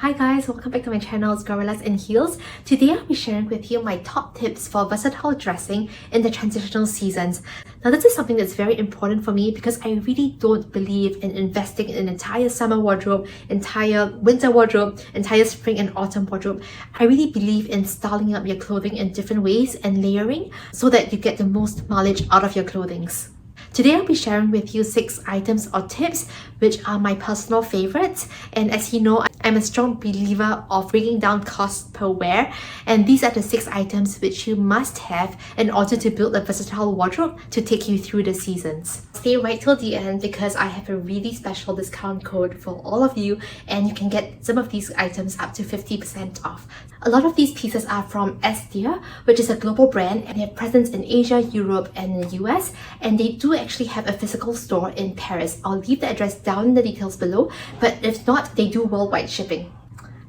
Hi guys, welcome back to my channel. It's Gorillas in Heels. Today I'll be sharing with you my top tips for versatile dressing in the transitional seasons. Now this is something that's very important for me because I really don't believe in investing in an entire summer wardrobe, entire winter wardrobe, entire spring and autumn wardrobe. I really believe in styling up your clothing in different ways and layering so that you get the most mileage out of your clothing. Today I'll be sharing with you 6 items or tips which are my personal favorites, and as you know, I'm a strong believer of bringing down cost per wear, and these are the 6 items which you must have in order to build a versatile wardrobe to take you through the seasons. Stay right till the end because I have a really special discount code for all of you, and you can get some of these items up to 50% off. A lot of these pieces are from S.DEER, which is a global brand, and they have presence in Asia, Europe and the US, and they do actually have a physical store in Paris. I'll leave the address down in the details below, but if not, they do worldwide shipping.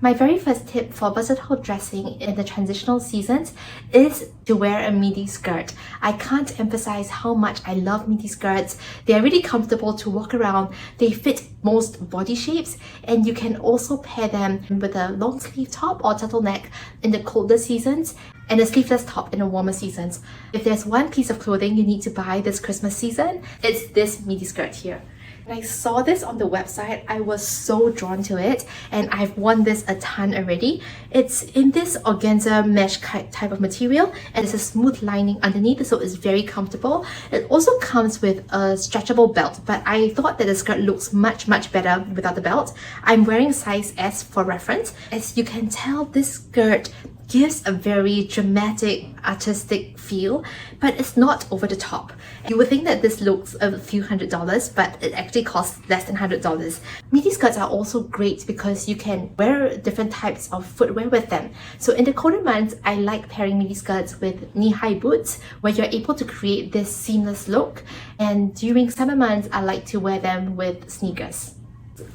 My very first tip for versatile dressing in the transitional seasons is to wear a midi skirt. I can't emphasize how much I love midi skirts. They are really comfortable to walk around, they fit most body shapes, and you can also pair them with a long sleeve top or turtleneck in the colder seasons and a sleeveless top in the warmer seasons. If there's one piece of clothing you need to buy this Christmas season, it's this midi skirt here. When I saw this on the website, I was so drawn to it, and I've worn this a ton already. It's in this organza mesh type of material, and it's a smooth lining underneath, so it's very comfortable. It also comes with a stretchable belt, but I thought that the skirt looks much better without the belt. I'm wearing size S for reference. As you can tell, this skirt gives a very dramatic, artistic feel, but it's not over the top. You would think that this looks a few $100s, but it actually costs less than $100. Midi skirts are also great because you can wear different types of footwear with them. So in the colder months, I like pairing midi skirts with knee-high boots where you're able to create this seamless look. And during summer months, I like to wear them with sneakers.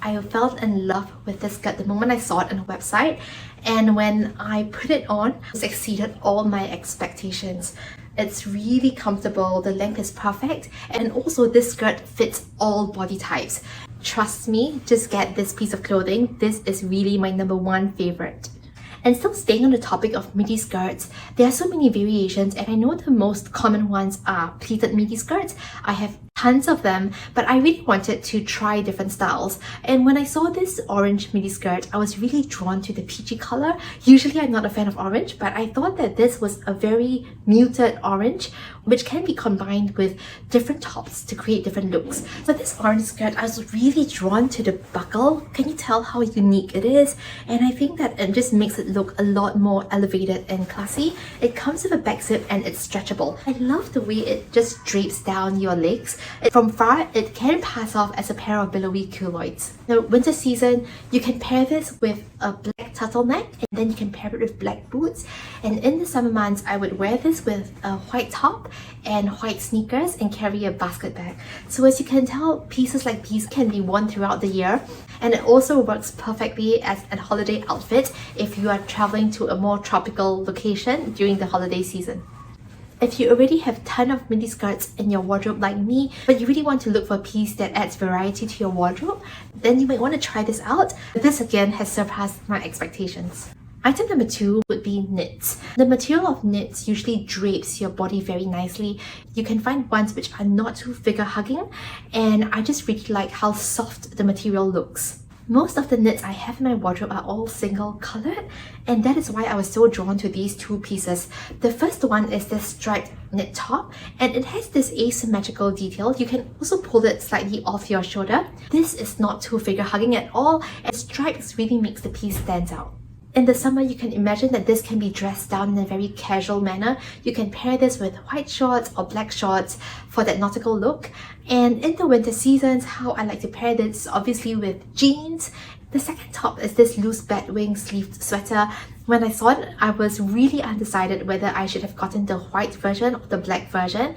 I fell in love with this skirt the moment I saw it on the website, and when I put it on, it exceeded all my expectations. It's really comfortable, the length is perfect, and also this skirt fits all body types. Trust me, just get this piece of clothing. This is really my #1 favorite. And still staying on the topic of midi skirts, there are so many variations, and I know the most common ones are pleated midi skirts. I have tons of them, but I really wanted to try different styles. And when I saw this orange midi skirt, I was really drawn to the peachy color. Usually I'm not a fan of orange, but I thought that this was a very muted orange, which can be combined with different tops to create different looks. So this orange skirt, I was really drawn to the buckle. Can you tell how unique it is? And I think that it just makes it look a lot more elevated and classy. It comes with a back zip and it's stretchable. I love the way it just drapes down your legs. From far, it can pass off as a pair of billowy culottes. Now, winter season, you can pair this with a black turtleneck, and then you can pair it with black boots. And in the summer months, I would wear this with a white top and white sneakers and carry a basket bag. So as you can tell, pieces like these can be worn throughout the year, and it also works perfectly as a holiday outfit if you are traveling to a more tropical location during the holiday season. If you already have a ton of midi skirts in your wardrobe like me, but you really want to look for a piece that adds variety to your wardrobe, then you might want to try this out. This again has surpassed my expectations. Item #2 would be knits. The material of knits usually drapes your body very nicely. You can find ones which are not too figure-hugging, and I just really like how soft the material looks. Most of the knits I have in my wardrobe are all single colored, and that is why I was so drawn to these 2 pieces. The first one is this striped knit top, and it has this asymmetrical detail. You can also pull it slightly off your shoulder. This is not too figure-hugging at all, and stripes really makes the piece stand out. In the summer, you can imagine that this can be dressed down in a very casual manner. You can pair this with white shorts or black shorts for that nautical look. And in the winter seasons, how I like to pair this obviously with jeans. The second top is this loose batwing sleeved sweater. When I saw it, I was really undecided whether I should have gotten the white version or the black version.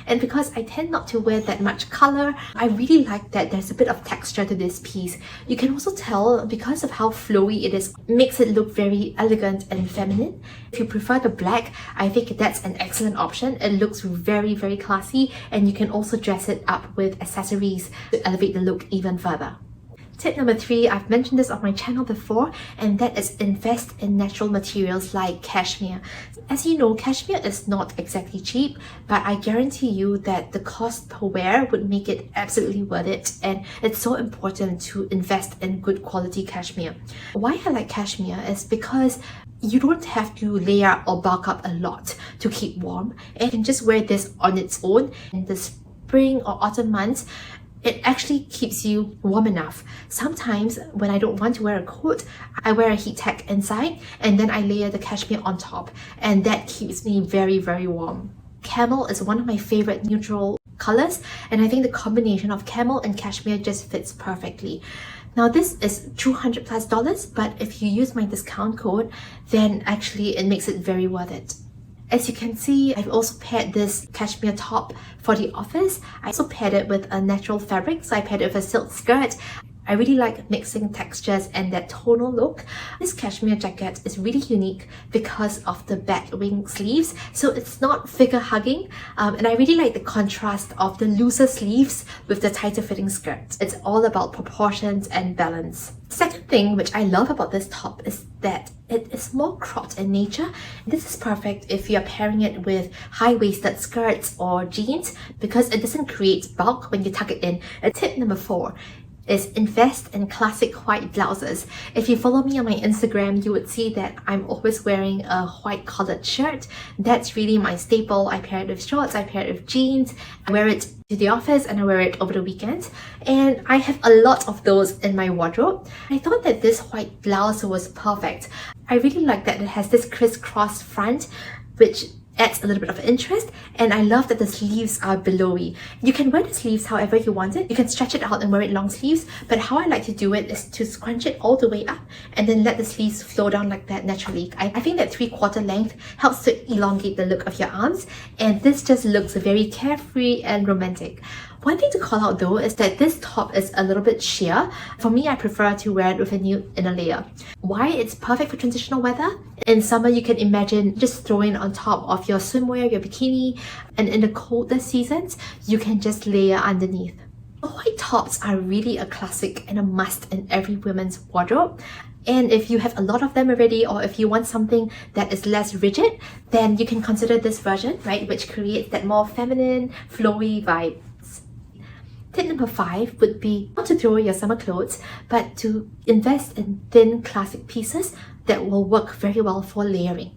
And because I tend not to wear that much color, I really like that there's a bit of texture to this piece. You can also tell because of how flowy it is, makes it look very elegant and feminine. If you prefer the black, I think that's an excellent option. It looks very classy, and you can also dress it up with accessories to elevate the look even further. Tip number 3, I've mentioned this on my channel before, and that is invest in natural materials like cashmere. As you know, cashmere is not exactly cheap, but I guarantee you that the cost per wear would make it absolutely worth it, and it's so important to invest in good quality cashmere. Why I like cashmere is because you don't have to layer or bulk up a lot to keep warm, and you can just wear this on its own in the spring or autumn months. It actually keeps you warm enough. Sometimes when I don't want to wear a coat, I wear a heat tech inside and then I layer the cashmere on top, and that keeps me very, very warm. Camel is one of my favorite neutral colors, and I think the combination of camel and cashmere just fits perfectly. Now this is $200+, but if you use my discount code, then actually it makes it very worth it. As you can see, I've also paired this cashmere top for the office. I also paired it with a natural fabric, so I paired it with a silk skirt. I really like mixing textures and that tonal look. This cashmere jacket is really unique because of the bat wing sleeves, so it's not figure hugging, and I really like the contrast of the looser sleeves with the tighter fitting skirt. It's all about proportions and balance. Second thing which I love about this top is that it is more cropped in nature. This is perfect if you're pairing it with high-waisted skirts or jeans because it doesn't create bulk when you tuck it in. Tip number 4 is invest in classic white blouses. If you follow me on my Instagram, you would see that I'm always wearing a white collared shirt. That's really my staple. I pair it with shorts, I pair it with jeans, I wear it to the office and I wear it over the weekend. And I have a lot of those in my wardrobe. I thought that this white blouse was perfect. I really like that it has this crisscross front, which adds a little bit of interest, and I love that the sleeves are billowy. You can wear the sleeves however you want it. You can stretch it out and wear it long sleeves, but how I like to do it is to scrunch it all the way up and then let the sleeves flow down like that naturally. I think that 3/4 length helps to elongate the look of your arms, and this just looks very carefree and romantic. One thing to call out though is that this top is a little bit sheer. For me, I prefer to wear it with a nude inner layer. Why it's perfect for transitional weather? In summer, you can imagine just throwing it on top of your swimwear, your bikini, and in the colder seasons, you can just layer underneath. White tops are really a classic and a must in every woman's wardrobe. And if you have a lot of them already, or if you want something that is less rigid, then you can consider this version, right, which creates that more feminine, flowy vibe. Tip number 5 would be not to throw away your summer clothes, but to invest in thin classic pieces that will work very well for layering.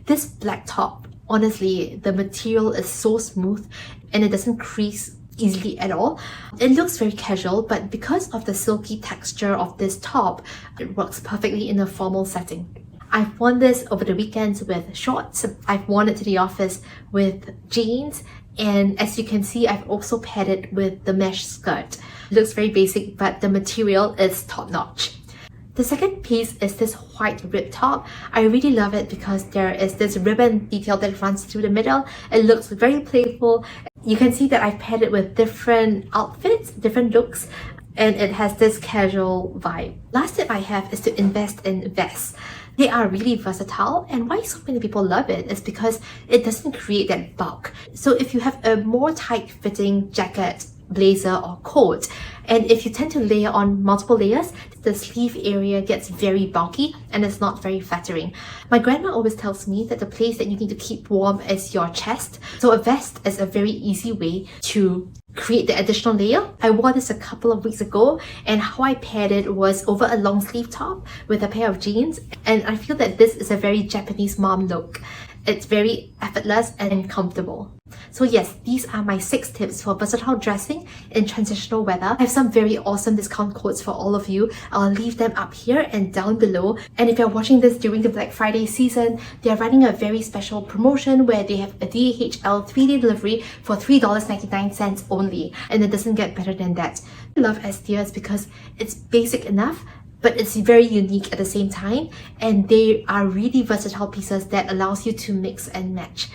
This black top, honestly, the material is so smooth and it doesn't crease easily at all. It looks very casual, but because of the silky texture of this top, it works perfectly in a formal setting. I've worn this over the weekends with shorts. I've worn it to the office with jeans. And as you can see, I've also paired it with the mesh skirt. It looks very basic, but the material is top-notch. The second piece is this white rib top. I really love it because there is this ribbon detail that runs through the middle. It looks very playful. You can see that I've paired it with different outfits, different looks, and it has this casual vibe. Last tip I have is to invest in vests. They are really versatile, and why so many people love it is because it doesn't create that bulk. So if you have a more tight-fitting jacket, blazer or coat, and if you tend to layer on multiple layers, the sleeve area gets very bulky and it's not very flattering. My grandma always tells me that the place that you need to keep warm is your chest, so a vest is a very easy way to create the additional layer. I wore this a couple of weeks ago, and how I paired it was over a long sleeve top with a pair of jeans, and I feel that this is a very Japanese mom look. It's very effortless and comfortable. So yes, these are my 6 tips for versatile dressing in transitional weather. I have some very awesome discount codes for all of you. I'll leave them up here and down below. And if you're watching this during the Black Friday season, they're running a very special promotion where they have a DHL 3-day delivery for $3.99 only. And it doesn't get better than that. I love S.DEER because it's basic enough, but it's very unique at the same time, and they are really versatile pieces that allows you to mix and match.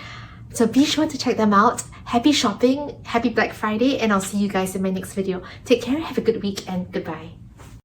So be sure to check them out. Happy shopping, happy Black Friday, and I'll see you guys in my next video. Take care, have a good week, and goodbye.